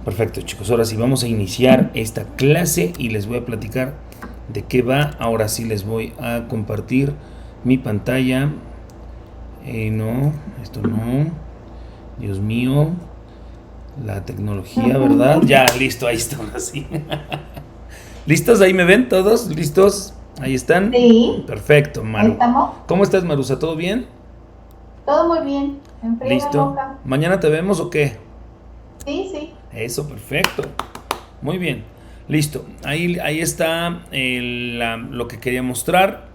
Perfecto, chicos. Ahora sí, vamos a iniciar esta clase y les voy a platicar de qué va. Ahora sí les voy a compartir mi pantalla. No, esto no. Dios mío, la tecnología, ¿verdad? Ya, listo, ahí está, ahora sí. ¿Listos? ¿Ahí me ven todos? ¿Listos? Ahí están. Sí, Perfecto, ahí Maru. estamos. ¿Cómo estás, Marusa? ¿Todo bien? Todo muy bien. En friega ¿Listo? loca. ¿Mañana te vemos o qué? Sí, sí. Eso, perfecto. Muy bien. Listo. Ahí está lo que quería mostrar.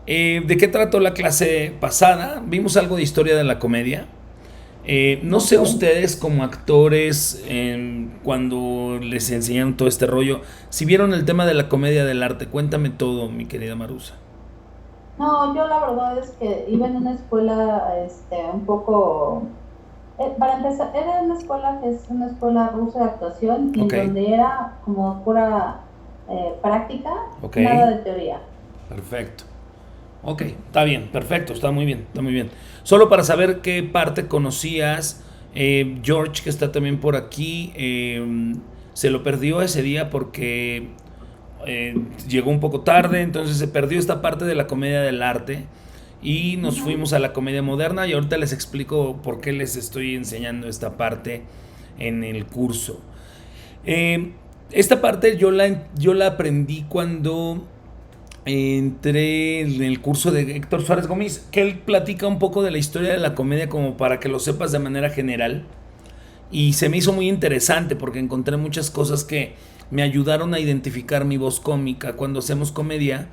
¿De qué trató la clase pasada? Vimos algo de historia de la comedia. No Ok. sé ustedes como actores, cuando les enseñaron todo este rollo, si vieron el tema de la comedia del arte, cuéntame todo, mi querida Marusa. No, yo la verdad es que iba en una escuela, un poco, para empezar, era una escuela que es una escuela rusa de actuación y Ok, en donde era como pura práctica, ok, nada de teoría. perfecto. Ok, está bien, perfecto, está muy bien, está muy bien. Solo para saber qué parte conocías, George, que está también por aquí, se lo perdió ese día porque llegó un poco tarde, entonces se perdió esta parte de la comedia del arte y nos Ujú. fuimos a la comedia moderna y ahorita les explico por qué les estoy enseñando esta parte en el curso. Eh, esta parte yo la aprendí cuando entré en el curso de Héctor Suárez Gómez, que él platica un poco de la historia de la comedia como para que lo sepas de manera general. Y se me hizo muy interesante porque encontré muchas cosas que me ayudaron a identificar mi voz cómica. Cuando hacemos comedia,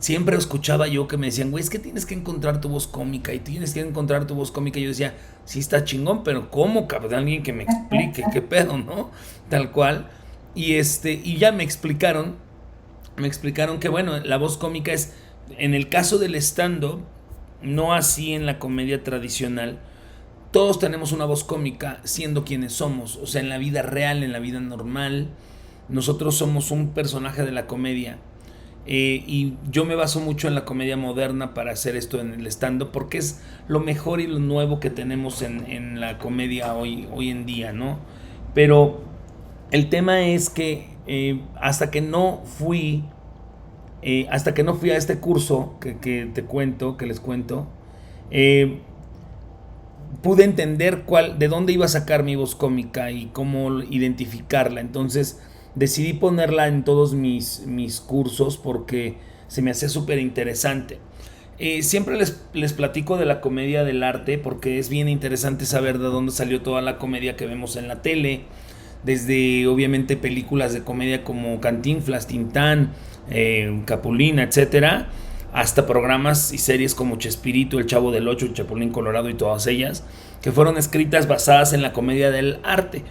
siempre escuchaba yo que me decían, güey, es que tienes que encontrar tu voz cómica y tienes que encontrar tu voz cómica. Y yo decía, sí está chingón, pero ¿cómo, cabrón? Alguien que me explique qué pedo, ¿no? Tal cual. Y ya me explicaron que, bueno, la voz cómica es, en el caso del stand-up, no así en la comedia tradicional. Todos tenemos una voz cómica siendo quienes somos, o sea, en la vida real, en la vida normal, nosotros somos un personaje de la comedia. Y yo me baso mucho en la comedia moderna para hacer esto en el stand-up porque es lo mejor y lo nuevo que tenemos en la comedia hoy en día, ¿no? Pero el tema es que hasta que no fui a este curso que te cuento, que les cuento, eh, pude entender de dónde iba a sacar mi voz cómica y cómo identificarla. Entonces decidí ponerla en todos mis cursos porque se me hacía súper interesante. Siempre les platico de la comedia del arte porque es bien interesante saber de dónde salió toda la comedia que vemos en la tele, desde obviamente películas de comedia como Cantinflas, Tintán, Capulina, etcétera, hasta programas y series como Chespirito, El Chavo del Ocho, El Chapulín Colorado y todas ellas, que fueron escritas basadas en la comedia del arte.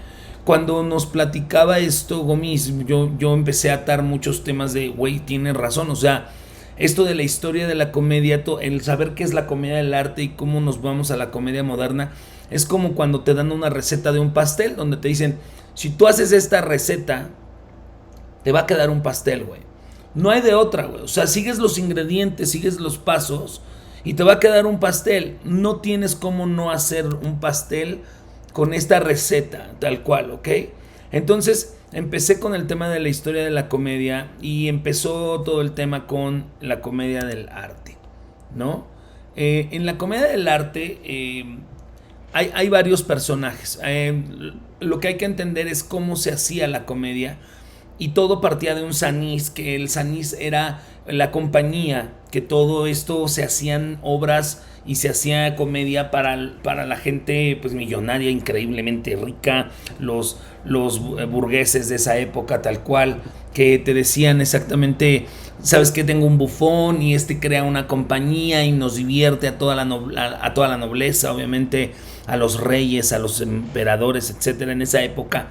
Cuando nos platicaba esto Gomis, yo empecé a atar muchos temas de, güey, tiene razón, o sea, esto de la historia de la comedia, el saber qué es la comedia del arte y cómo nos vamos a la comedia moderna, es como cuando te dan una receta de un pastel, donde te dicen, si tú haces esta receta, te va a quedar un pastel, güey. No hay de otra, güey. O sea, sigues los ingredientes, sigues los pasos y te va a quedar un pastel. No tienes cómo no hacer un pastel con esta receta, tal cual, ¿ok? Entonces, empecé con el tema de la historia de la comedia y empezó todo el tema con la comedia del arte, ¿no? En la comedia del arte hay varios personajes. Lo que hay que entender es cómo se hacía la comedia y todo partía de un Sanís, que el Sanís era la compañía, que todo esto se hacían obras y se hacía comedia para la gente pues millonaria, increíblemente rica, los burgueses de esa época tal cual, que te decían exactamente, sabes que tengo un bufón y este crea una compañía y nos divierte a toda la nobleza, obviamente a los reyes, a los emperadores, etcétera, en esa época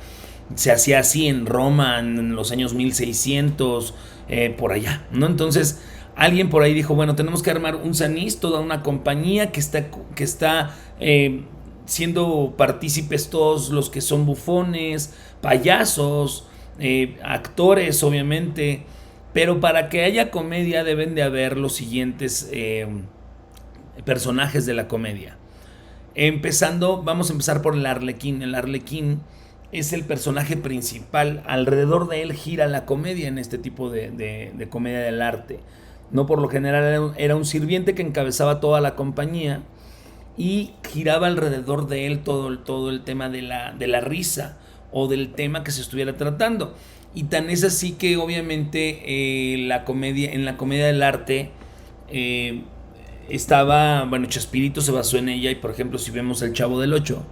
se hacía así en Roma en los años 1600, por allá, ¿no? Entonces, alguien por ahí dijo, bueno, tenemos que armar un Sanís, toda una compañía que está siendo partícipes todos los que son bufones, payasos, actores, obviamente, pero para que haya comedia deben de haber los siguientes personajes de la comedia. Vamos a empezar por el Arlequín. El Arlequín es el personaje principal. Alrededor de él gira la comedia en este tipo de comedia del arte. No, por lo general era un sirviente que encabezaba toda la compañía y giraba alrededor de él todo el tema de la risa o del tema que se estuviera tratando. Y tan es así que obviamente en la comedia del arte eh, estaba, bueno, Chespirito se basó en ella y por ejemplo si vemos el Chavo del Ocho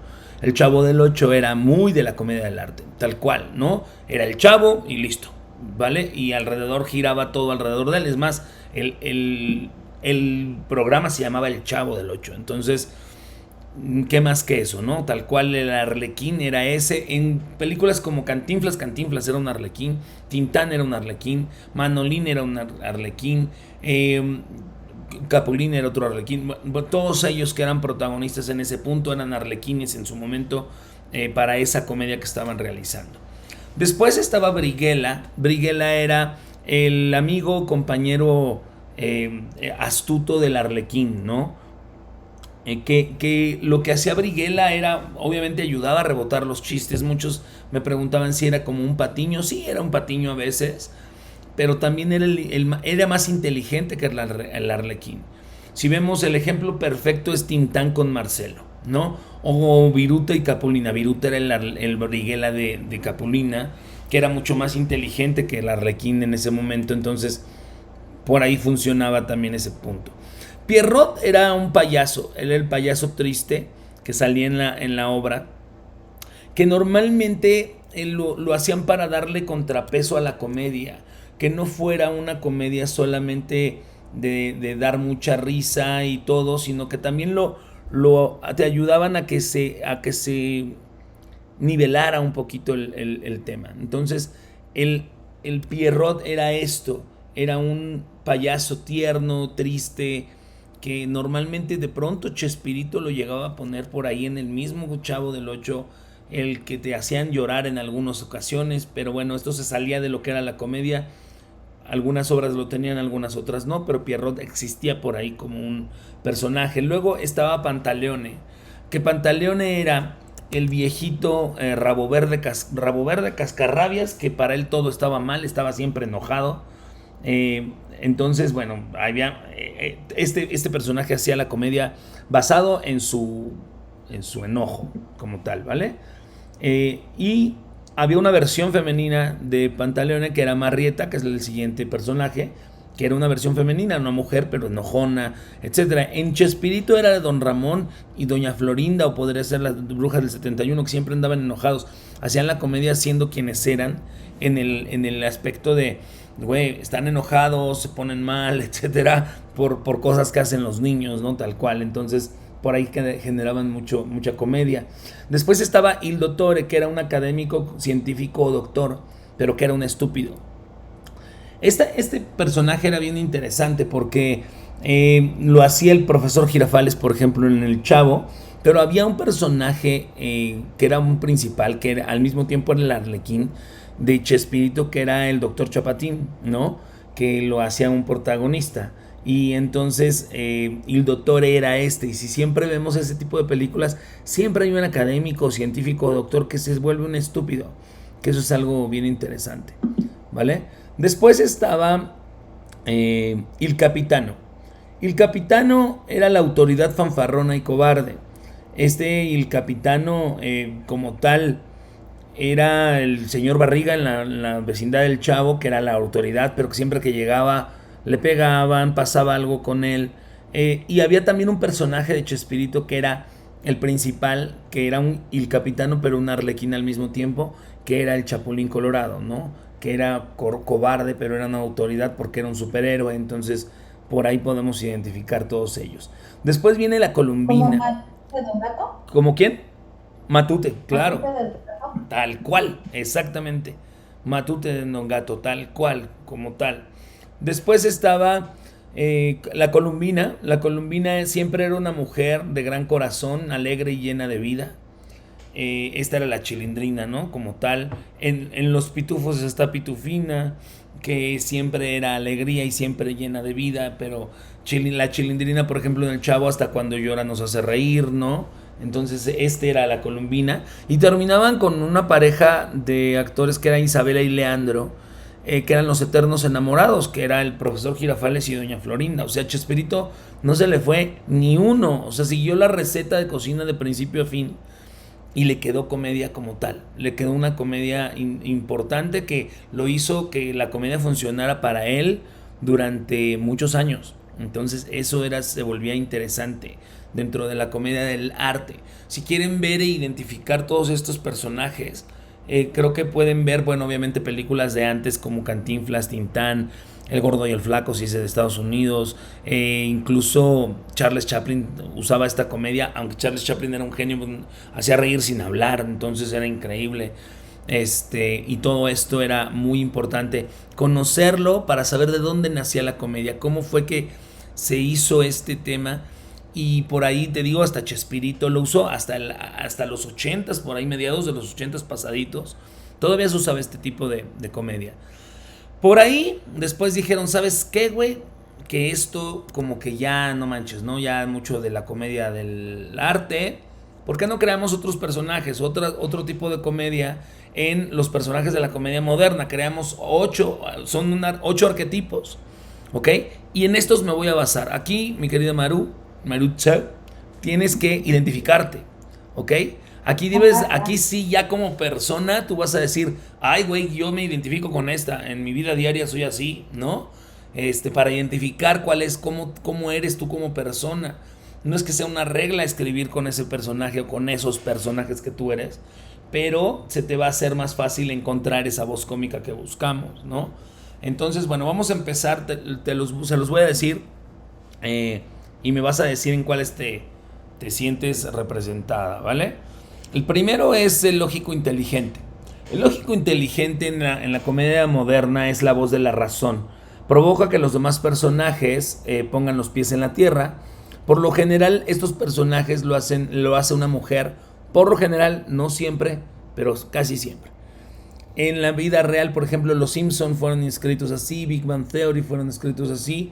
era muy de la comedia del arte, tal cual, ¿no? Era el Chavo y listo, ¿vale? Y alrededor giraba todo alrededor de él, es más, el programa se llamaba El Chavo del Ocho, entonces qué más que eso, ¿no? Tal cual el Arlequín era ese. En películas como Cantinflas era un Arlequín, Tintán era un Arlequín, Manolín era un Arlequín, Capulín era otro Arlequín. Todos ellos que eran protagonistas en ese punto eran arlequines en su momento para esa comedia que estaban realizando. Después estaba Briguela. Briguela era el amigo, compañero astuto del Arlequín, ¿no? Que lo que hacía Briguela era, obviamente ayudaba a rebotar los chistes. Muchos me preguntaban si era como un patiño. Sí, era un patiño a veces, pero también era más inteligente que el Arlequín. Si vemos el ejemplo perfecto es Tintán con Marcelo, ¿no? O Viruta y Capulina. Viruta era el Briguela de Capulina, que era mucho más inteligente que el Arlequín en ese momento, entonces por ahí funcionaba también ese punto. Pierrot era un payaso, era el payaso triste que salía en la obra, que normalmente lo hacían para darle contrapeso a la comedia, que no fuera una comedia solamente de dar mucha risa y todo, sino que también te ayudaban a que se nivelara un poquito el tema. Entonces, el Pierrot era esto, era un payaso tierno, triste, que normalmente de pronto Chespirito lo llegaba a poner por ahí en el mismo Chavo del Ocho, el que te hacían llorar en algunas ocasiones, pero bueno, esto se salía de lo que era la comedia. Algunas obras lo tenían, algunas otras no, pero Pierrot existía por ahí como un personaje. Luego estaba Pantaleone, que Pantaleone era el viejito rabo verde cascarrabias, que para él todo estaba mal, estaba siempre enojado. Entonces, bueno, este personaje hacía la comedia basado en su enojo como tal, ¿vale? Y había una versión femenina de Pantaleone que era Marieta, que es el siguiente personaje, que era una versión femenina, una mujer pero enojona, etcétera. En Chespirito era de Don Ramón y Doña Florinda, o podría ser las brujas del 71, que siempre andaban enojados. Hacían la comedia siendo quienes eran en el aspecto de, güey, están enojados, se ponen mal, etcétera, por cosas que hacen los niños, ¿no? Tal cual. Entonces, por ahí que generaban mucha comedia. Después estaba Il Dottore, que era un académico, científico o doctor, pero que era un estúpido. Este personaje era bien interesante porque lo hacía el profesor Girafales, por ejemplo, en El Chavo, pero había un personaje que era un principal, que era, al mismo tiempo era el Arlequín de Chespirito, que era el doctor Chapatín, ¿no? Que lo hacía un protagonista. Y entonces Il Dottore era este. Y si siempre vemos ese tipo de películas, siempre hay un académico, científico o doctor que se vuelve un estúpido, que eso es algo bien interesante, ¿vale? Después estaba Il Capitano. Il Capitano era la autoridad fanfarrona y cobarde. Il Capitano como tal era el señor Barriga en la vecindad del Chavo, que era la autoridad, pero que siempre que llegaba le pegaban, pasaba algo con él. Y había también un personaje de Chespirito que era el principal, que era el capitano, pero un arlequín al mismo tiempo, que era el Chapulín Colorado, ¿no? Que era cobarde, pero era una autoridad porque era un superhéroe. Entonces, por ahí podemos identificar todos ellos. Después viene la ¿Como Colombina. Matute de Don Gato? ¿Como quién? Matute, claro. ¿Matute de Don Gato? Tal cual, exactamente. Matute de Don Gato, tal cual, como tal. Después estaba la Columbina. La Columbina siempre era una mujer de gran corazón, alegre y llena de vida. Esta era la Chilindrina, ¿no? Como tal. En los Pitufos está Pitufina, que siempre era alegría y siempre llena de vida, pero la Chilindrina, por ejemplo, en El Chavo, hasta cuando llora nos hace reír, ¿no? Entonces era la Colombina. Y terminaban con una pareja de actores que era Isabela y Leandro, que eran los eternos enamorados, que era el profesor Girafales y doña Florinda. O sea, Chespirito no se le fue ni uno. O sea, siguió la receta de cocina de principio a fin. Y le quedó comedia como tal. Le quedó una comedia importante que lo hizo que la comedia funcionara para él durante muchos años. Entonces eso se volvía interesante dentro de la comedia del arte. Si quieren ver e identificar todos estos personajes, creo que pueden ver, bueno, obviamente películas de antes como Cantinflas, Tintán, El Gordo y el Flaco, si es de Estados Unidos, incluso Charles Chaplin usaba esta comedia, aunque Charles Chaplin era un genio, pues, hacía reír sin hablar, entonces era increíble. Y todo esto era muy importante conocerlo para saber de dónde nacía la comedia, cómo fue que se hizo este tema. Y por ahí te digo, hasta Chespirito lo usó, hasta los 80s, por ahí mediados de los 80s pasaditos, todavía se usaba este tipo de comedia. Por ahí, después dijeron, ¿sabes qué, güey? Que esto como que ya no manches, ¿no? Ya mucho de la comedia del arte. ¿Por qué no creamos otros personajes, otro tipo de comedia en los personajes de la comedia moderna? Creamos 8 arquetipos, ¿ok? Y en estos me voy a basar. Aquí, mi querida Marucha, tienes que identificarte, ¿ok? Aquí sí, ya como persona, tú vas a decir, ay, güey, yo me identifico con esta, en mi vida diaria soy así, ¿no? Para identificar cómo eres tú como persona. No es que sea una regla escribir con ese personaje o con esos personajes que tú eres, pero se te va a hacer más fácil encontrar esa voz cómica que buscamos, ¿no? Entonces, bueno, vamos a empezar, se los voy a decir, y me vas a decir en cuáles te sientes representada, ¿vale? El primero es el lógico inteligente. El lógico inteligente en la comedia moderna es la voz de la razón. Provoca que los demás personajes pongan los pies en la tierra. Por lo general, estos personajes lo hace una mujer. Por lo general, no siempre, pero casi siempre. En la vida real, por ejemplo, los Simpson fueron escritos así, Big Bang Theory fueron escritos así.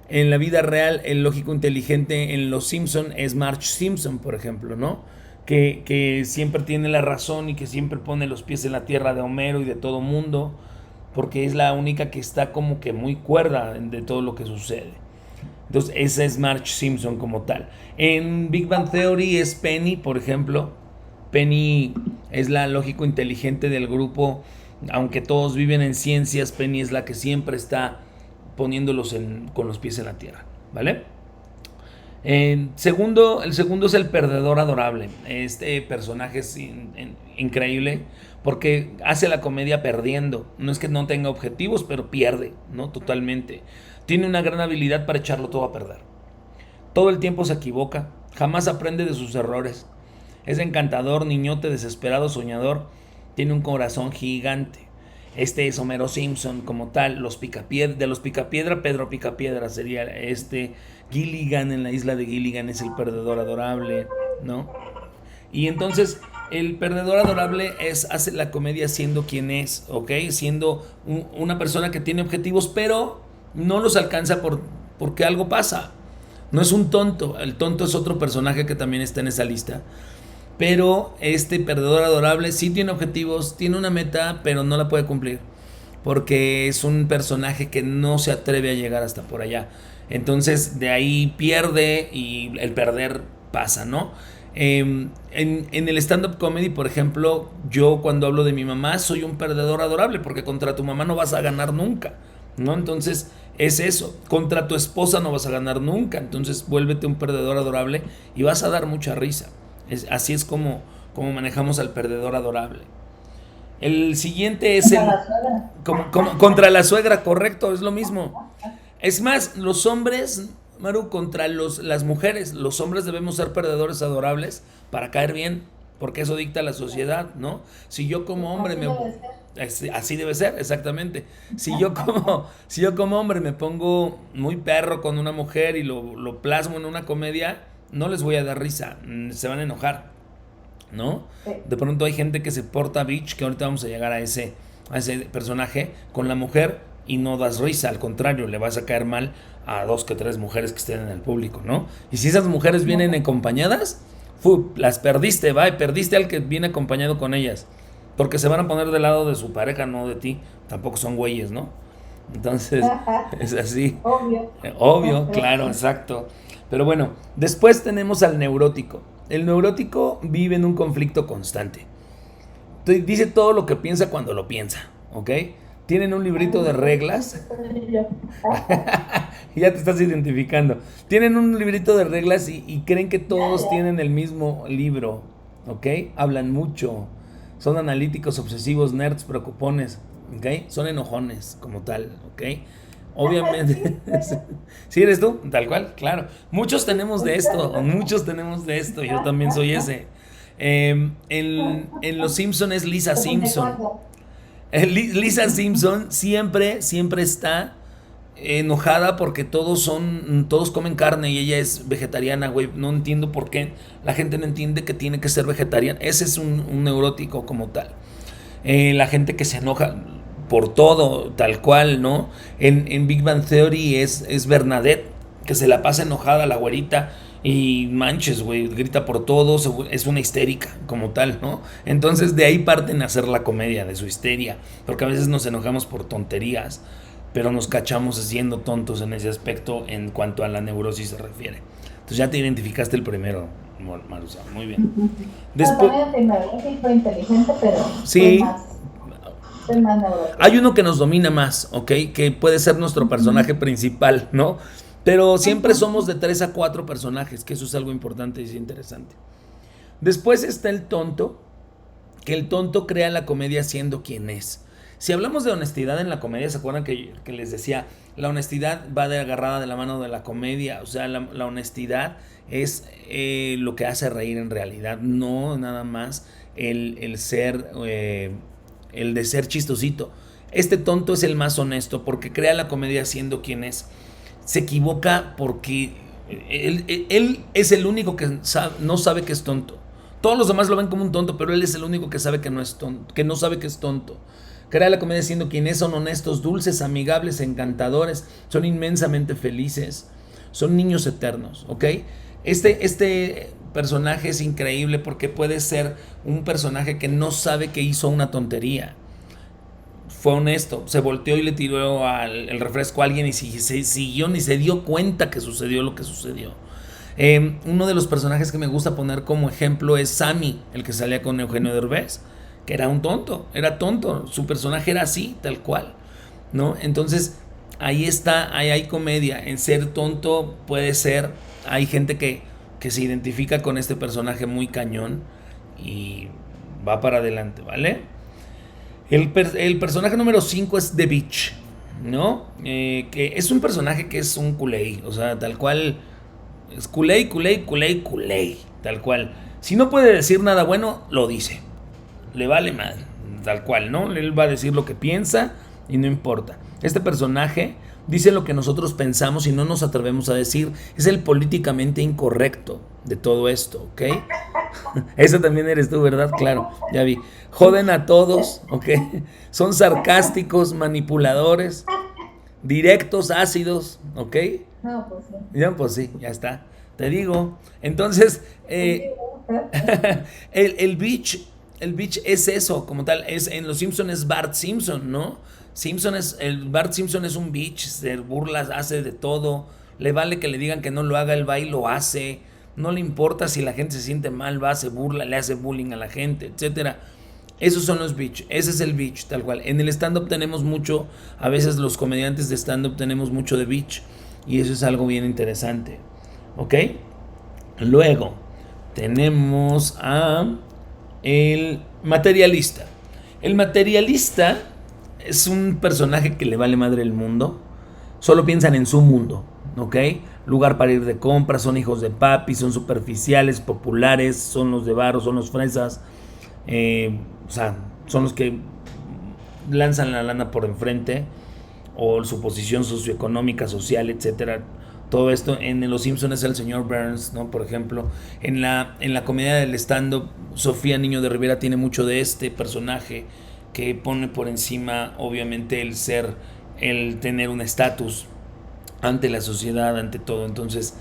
En la vida real, el lógico inteligente en los Simpson es Marge Simpson, por ejemplo, ¿no? Que siempre tiene la razón y que siempre pone los pies en la tierra de Homero y de todo mundo, porque es la única que está como que muy cuerda de todo lo que sucede. Entonces esa es Marge Simpson como tal. En Big Bang Theory es Penny, por ejemplo. Penny es la lógico inteligente del grupo. Aunque todos viven en ciencias, Penny es la que siempre está poniéndolos con los pies en la tierra, ¿vale? El segundo es el perdedor adorable. Este personaje es increíble porque hace la comedia perdiendo. No es que no tenga objetivos, pero pierde, ¿no? Totalmente. Tiene una gran habilidad para echarlo todo a perder. Todo el tiempo se equivoca, jamás aprende de sus errores. Es encantador, niñote, desesperado, soñador. Tiene un corazón gigante. Este es Homero Simpson como tal. De los Picapiedra, Pedro Picapiedra sería Gilligan en la isla de Gilligan es el perdedor adorable, ¿no? Y entonces el perdedor adorable hace la comedia siendo quien es, ¿ok? Siendo una persona que tiene objetivos, pero no los alcanza porque algo pasa. No es un tonto. El tonto es otro personaje que también está en esa lista. Pero este perdedor adorable sí tiene objetivos, tiene una meta, pero no la puede cumplir. Porque es un personaje que no se atreve a llegar hasta por allá. Entonces de ahí pierde y el perder pasa, ¿no? En el stand-up comedy, por ejemplo, yo cuando hablo de mi mamá soy un perdedor adorable porque contra tu mamá no vas a ganar nunca, ¿no? Entonces es eso, contra tu esposa no vas a ganar nunca, entonces vuélvete un perdedor adorable y vas a dar mucha risa. Así es como manejamos al perdedor adorable. El siguiente es contra la suegra, correcto, es lo mismo. Es más, los hombres, Maru, contra las mujeres, los hombres debemos ser perdedores adorables para caer bien, porque eso dicta la sociedad, ¿no? Si yo como hombre así debe ser, exactamente. Si yo como hombre me pongo muy perro con una mujer y lo plasmo en una comedia, no les voy a dar risa, se van a enojar, ¿no? De pronto hay gente que se porta bitch, que ahorita vamos a llegar a ese personaje con la mujer y no das risa, al contrario, le vas a caer mal a 2 que 3 mujeres que estén en el público, ¿no? Y si esas mujeres vienen acompañadas, las perdiste, va, y perdiste al que viene acompañado con ellas. Porque se van a poner del lado de su pareja, no de ti. Tampoco son güeyes, ¿no? Entonces, es así. Obvio. Obvio, claro, exacto. Pero bueno, después tenemos al neurótico. El neurótico vive en un conflicto constante. Dice todo lo que piensa cuando lo piensa, ¿ok? Tienen un librito de reglas. Ya te estás identificando. Tienen un librito de reglas y creen que todos tienen el mismo libro, ¿ok? Hablan mucho. Son analíticos, obsesivos, nerds, preocupones, ¿ok? Son enojones como tal, ¿ok? Obviamente. ¿Sí eres tú? Tal cual, claro. Muchos tenemos de esto. Yo también soy ese. En Los Simpson es Lisa Simpson. Lisa Simpson siempre está enojada porque todos comen carne y ella es vegetariana, güey. No entiendo por qué la gente no entiende que tiene que ser vegetariana. Ese es un neurótico como tal. La gente que se enoja por todo, tal cual, ¿no? En Big Bang Theory es Bernadette, que se la pasa enojada la güerita. Y manches, güey, grita por todo, es una histérica como tal, ¿no? Entonces de ahí parten a hacer la comedia de su histeria, porque a veces nos enojamos por tonterías, pero nos cachamos siendo tontos en ese aspecto en cuanto a la neurosis se refiere. Entonces ya te identificaste el primero, Marusa, muy bien. Después, no, también el fue inteligente, pero sí, soy más neurótico. Hay uno que nos domina más, ¿ok? Que puede ser nuestro personaje principal, ¿no? Pero siempre somos de 3 a 4 personajes, que eso es algo importante y es interesante. Después está el tonto, que el tonto crea la comedia siendo quien es. Si hablamos de honestidad en la comedia, ¿se acuerdan que les decía? La honestidad va agarrada de la mano de la comedia. O sea, la honestidad es lo que hace reír en realidad, no nada más el de ser chistosito. Este tonto es el más honesto porque crea la comedia siendo quien es. Se equivoca porque él es el único que no sabe que es tonto. Todos los demás lo ven como un tonto, pero él es el único que sabe que no es tonto, que no sabe que es tonto. Crea la comedia siendo quienes son honestos, dulces, amigables, encantadores, son inmensamente felices, son niños eternos, ¿ok? Este personaje es increíble porque puede ser un personaje que no sabe que hizo una tontería. Fue honesto, se volteó y le tiró el refresco a alguien y se siguió, ni se dio cuenta que sucedió lo que sucedió. Uno de los personajes que me gusta poner como ejemplo es Sammy, el que salía con Eugenio Derbez, que era un tonto, era tonto, su personaje era así, tal cual, ¿no? Entonces, ahí está, ahí hay comedia, en ser tonto puede ser, hay gente que se identifica con este personaje muy cañón y va para adelante, ¿vale? El personaje número 5 es The Beach, ¿no? Que es un personaje que es un culé, o sea, tal cual, es culé, tal cual. Si no puede decir nada bueno, lo dice. Le vale mal, tal cual, ¿no? Él va a decir lo que piensa y no importa. Este personaje dice lo que nosotros pensamos y no nos atrevemos a decir. Es el políticamente incorrecto de todo esto, ¿ok? Eso también eres tú, ¿verdad? Claro, ya vi. Joden a todos, ¿ok? Son sarcásticos, manipuladores, directos, ácidos, ¿ok? No, pues sí. Ya, pues sí, ya está. Te digo. Entonces, el Beach es eso, como tal. En Los Simpsons es Bart Simpson, ¿no? Bart Simpson es un bitch, se burla, hace de todo. Le vale que le digan que no lo haga, él va y lo hace. No le importa si la gente se siente mal, va, se burla, le hace bullying a la gente, etcétera. Esos son los bitch, ese es el bitch, tal cual. En el stand-up tenemos mucho, a veces los comediantes de stand-up tenemos mucho de bitch. Y eso es algo bien interesante, ¿ok? Luego tenemos a el materialista. El materialista es un personaje que le vale madre el mundo. Solo piensan en su mundo, ¿ok? Lugar para ir de compras, son hijos de papi, son superficiales, populares, son los de varo, son los fresas. O sea, son los que lanzan la lana por enfrente, o su posición socioeconómica, social, etcétera. Todo esto en Los Simpsons es el señor Burns, ¿no? Por ejemplo, en la comedia del stand-up, Sofía Niño de Rivera tiene mucho de este personaje que pone por encima, obviamente, el tener un estatus ante la sociedad, ante todo. Entonces,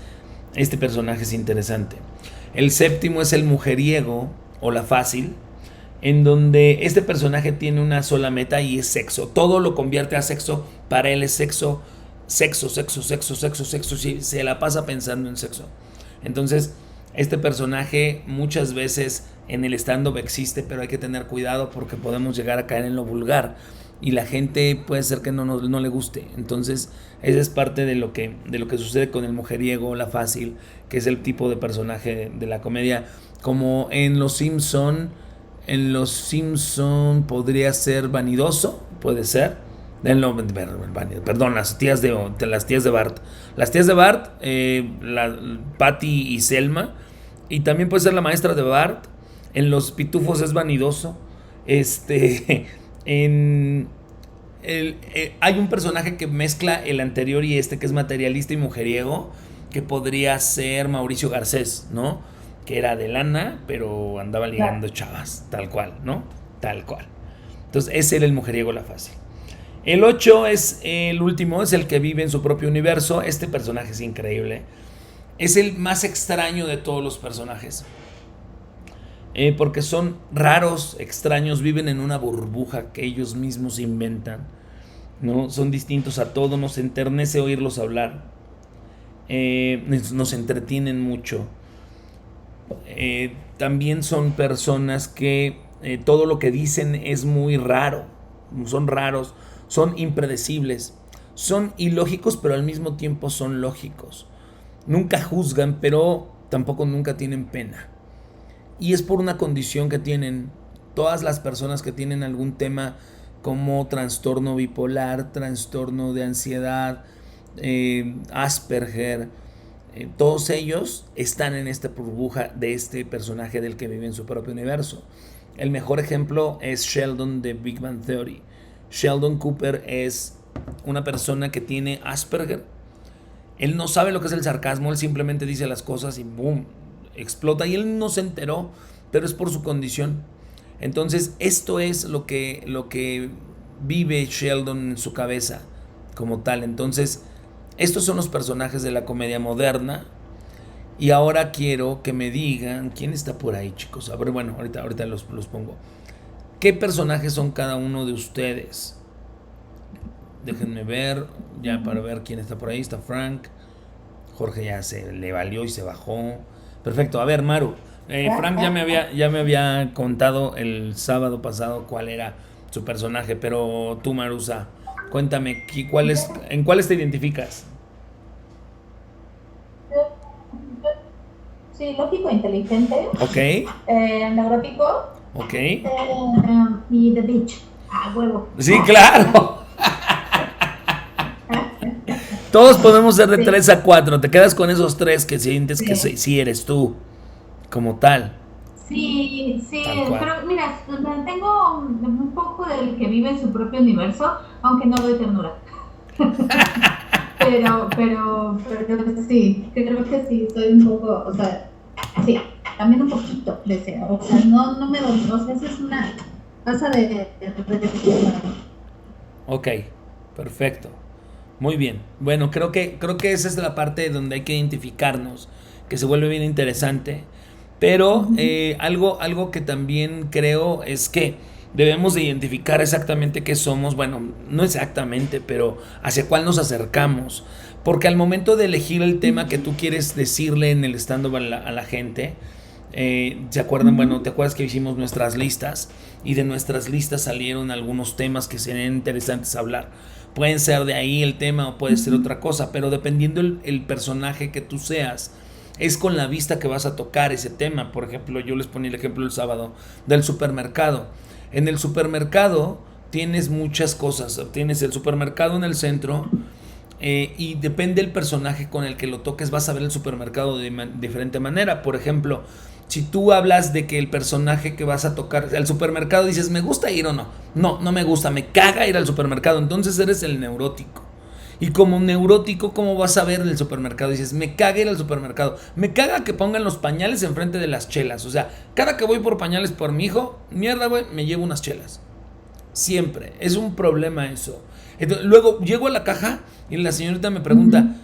este personaje es interesante. El séptimo es el mujeriego o la fácil, en donde este personaje tiene una sola meta y es sexo. Todo lo convierte a sexo, para él es sexo, sexo, sexo, sexo, sexo, sexo, se la pasa pensando en sexo. Entonces, este personaje muchas veces en el stand-up existe, pero hay que tener cuidado porque podemos llegar a caer en lo vulgar y la gente puede ser que no le guste. Entonces, esa es parte de lo que sucede con el mujeriego, la fácil, que es el tipo de personaje de la comedia. Como en Los Simpson podría ser vanidoso, puede ser. Perdón, las tías de Bart. Las tías de Bart, Patty y Selma. Y también puede ser la maestra de Bart. En Los Pitufos es vanidoso. Hay un personaje que mezcla el anterior y que es materialista y mujeriego, que podría ser Mauricio Garcés, ¿no? Que era de lana, pero andaba ligando chavas, tal cual, ¿no? Tal cual. Entonces, ese era el mujeriego, la fácil. El 8 es el último, es el que vive en su propio universo. Este personaje es increíble. Es el más extraño de todos los personajes. Porque son raros, extraños, viven en una burbuja que ellos mismos inventan, ¿no? Son distintos a todo, nos enternece oírlos hablar. Nos entretienen mucho. También son personas que todo lo que dicen es muy raro. Son raros, son impredecibles, son ilógicos, pero al mismo tiempo son lógicos. Nunca juzgan, pero tampoco nunca tienen pena. Y es por una condición que tienen todas las personas que tienen algún tema como trastorno bipolar, trastorno de ansiedad, Asperger. Todos ellos están en esta burbuja de este personaje del que vive en su propio universo. El mejor ejemplo es Sheldon de Big Bang Theory. Sheldon Cooper es una persona que tiene Asperger. Él no sabe lo que es el sarcasmo, él simplemente dice las cosas y boom, explota, y él no se enteró, pero es por su condición. Entonces, esto es lo que vive Sheldon en su cabeza como tal. Entonces, estos son los personajes de la comedia moderna. Y ahora quiero que me digan quién está por ahí, chicos. A ver, bueno, ahorita los pongo. ¿Qué personajes son cada uno de ustedes? Déjenme ver, ya para ver quién está por ahí. Está Frank. Jorge ya se le valió y se bajó. Perfecto. A ver, Maru. Frank ya me había contado el sábado pasado cuál era su personaje, pero tú, Marusa, cuéntame, ¿en cuáles te identificas? Sí, lógico, inteligente. Ok. Neurótico. Ok. Y The Beach. Huevo. Sí, claro. Todos podemos ser de 3 a 4. Te quedas con esos 3 que sientes que sí eres tú, como tal. Sí, pero mira, tengo un poco del que vive en su propio universo, aunque no doy ternura. pero sí, creo que sí, soy un poco, o sea, sí, también un poquito deseo, o sea, no me doy, o sea, esa es una pasa de. Ok, perfecto. Muy bien. Bueno, creo que esa es la parte donde hay que identificarnos, que se vuelve bien interesante. Pero algo que también creo es que debemos de identificar exactamente qué somos. Bueno, no exactamente, pero hacia cuál nos acercamos. Porque al momento de elegir el tema que tú quieres decirle en el stand-up a la gente, ¿se acuerdan? Bueno, ¿te acuerdas que hicimos nuestras listas? Y de nuestras listas salieron algunos temas que serían interesantes hablar. Pueden ser de ahí el tema o puede ser otra cosa, pero dependiendo el personaje que tú seas, es con la vista que vas a tocar ese tema. Por ejemplo, yo les ponía el ejemplo el sábado del supermercado. En el supermercado tienes muchas cosas. Tienes el supermercado en el centro, y depende del personaje con el que lo toques, vas a ver el supermercado de diferente manera. Por ejemplo, si tú hablas de que el personaje que vas a tocar, el supermercado, dices, ¿me gusta ir o no? No me gusta, me caga ir al supermercado. Entonces eres el neurótico. Y como neurótico, ¿cómo vas a ver el supermercado? Dices, me caga ir al supermercado. Me caga que pongan los pañales enfrente de las chelas. O sea, cada que voy por pañales por mi hijo, mierda, güey, me llevo unas chelas. Siempre. Es un problema eso. Entonces, luego llego a la caja y la señorita me Ujú. pregunta,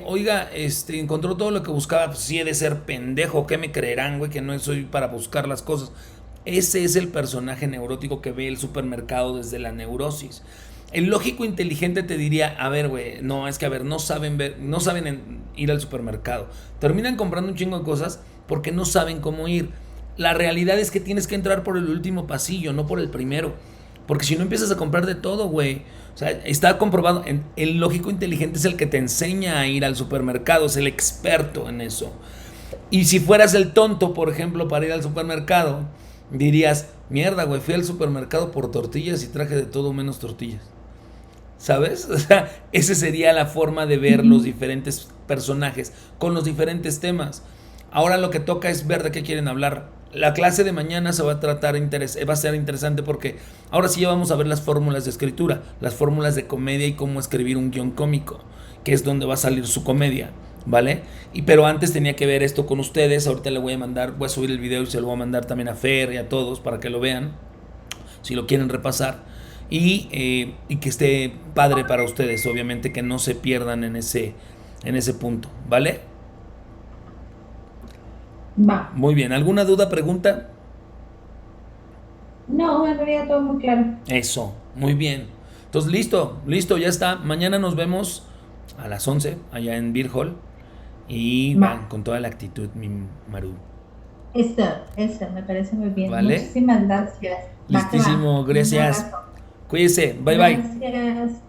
oiga, encontró todo lo que buscaba. Pues sí, he de ser pendejo. ¿Qué me creerán, güey? Que no soy para buscar las cosas. Ese es el personaje neurótico que ve el supermercado desde la neurosis. El lógico inteligente te diría, a ver, güey, no, es que a ver, no saben ver, no saben ir al supermercado. Terminan comprando un chingo de cosas porque no saben cómo ir. La realidad es que tienes que entrar por el último pasillo, no por el primero. Porque si no empiezas a comprar de todo, güey. O sea, está comprobado. El lógico inteligente es el que te enseña a ir al supermercado, es el experto en eso. Y si fueras el tonto, por ejemplo, para ir al supermercado, dirías, mierda, güey, fui al supermercado por tortillas y traje de todo menos tortillas. ¿Sabes? O sea, esa sería la forma de ver los Ujú. diferentes personajes con los diferentes temas. Ahora lo que toca es ver de qué quieren hablar. La clase de mañana se va a tratar va a ser interesante porque ahora sí ya vamos a ver las fórmulas de escritura, las fórmulas de comedia y cómo escribir un guión cómico, que es donde va a salir su comedia, ¿vale? Y pero antes tenía que ver esto con ustedes. Ahorita le voy a mandar, voy a subir el video y se lo voy a mandar también a Fer y a todos para que lo vean, si lo quieren repasar. Y que esté padre para ustedes, obviamente que no se pierdan en ese punto, ¿vale? Va. Muy bien, ¿alguna duda, pregunta? No, en realidad todo muy claro. Eso, muy bien. Entonces, listo, listo, ya está. Mañana nos vemos a las 11 allá en Beer Hall. Y Va. van con toda la actitud, mi Maru. Eso, me parece muy bien. ¿Vale? Muchísimas gracias. Va que va. Listísimo, Un gracias. abrazo. Cuídese, bye bye. Gracias.